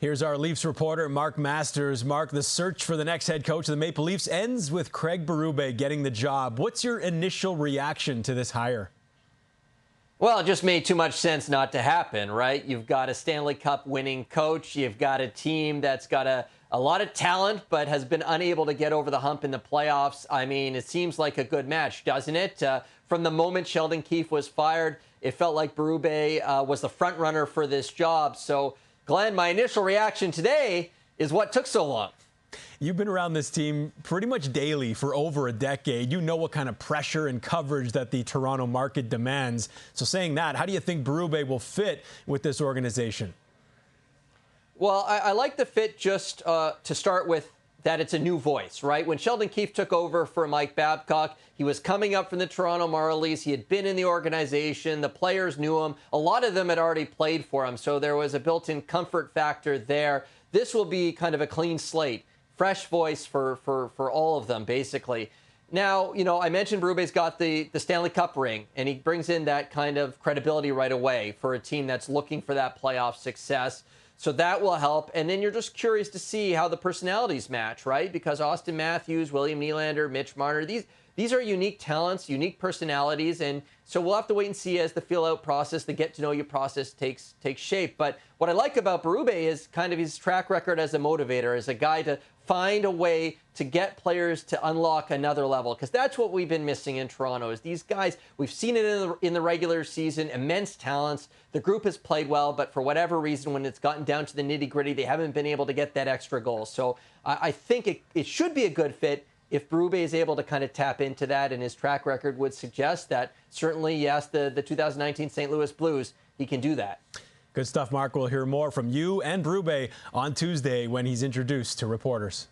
Here's our Leafs reporter, Mark Masters. Mark, the search for the next head coach of the Maple Leafs ends with Craig Berube getting the job. What's your initial reaction to this hire? Well, it just made too much sense not to happen, right? You've got a Stanley Cup winning coach. You've got a team that's got a lot of talent, but has been unable to get over the hump in the playoffs. I mean, it seems like a good match, doesn't it? From the moment Sheldon Keefe was fired, it felt like Berube was the front runner for this job. So, Glenn, my initial reaction today is what took so long. You've been around this team pretty much daily for over a decade. You know what kind of pressure and coverage that the Toronto market demands. So saying that, how do you think Berube will fit with this organization? Well, I like the fit just to start with that it's a new voice, right? When Sheldon Keefe took over for Mike Babcock, he was coming up from the Toronto Marlies. He had been in the organization. The players knew him. A lot of them had already played for him, so there was a built-in comfort factor there. This will be kind of a clean slate, fresh voice for all of them, basically. Now, you know, I mentioned Berube's got the Stanley Cup ring, and he brings in that kind of credibility right away for a team that's looking for that playoff success. So that will help. And then you're just curious to see how the personalities match, right? Because Austin Matthews, William Nylander, Mitch Marner, these are unique talents, unique personalities. And so we'll have to wait and see as the feel-out process, the get-to-know-you process takes shape. But what I like about Berube is kind of his track record as a motivator, as a guy to find a way to get players to unlock another level, because that's what we've been missing in Toronto is these guys. We've seen it in the regular season, immense talents. The group has played well, but for whatever reason, when it's gotten down to the nitty-gritty, they haven't been able to get that extra goal. So I think it should be a good fit if Berube is able to kind of tap into that, and his track record would suggest that certainly, yes, the 2019 St. Louis Blues, he can do that. Good stuff, Mark. We'll hear more from you and Berube on Tuesday when he's introduced to reporters.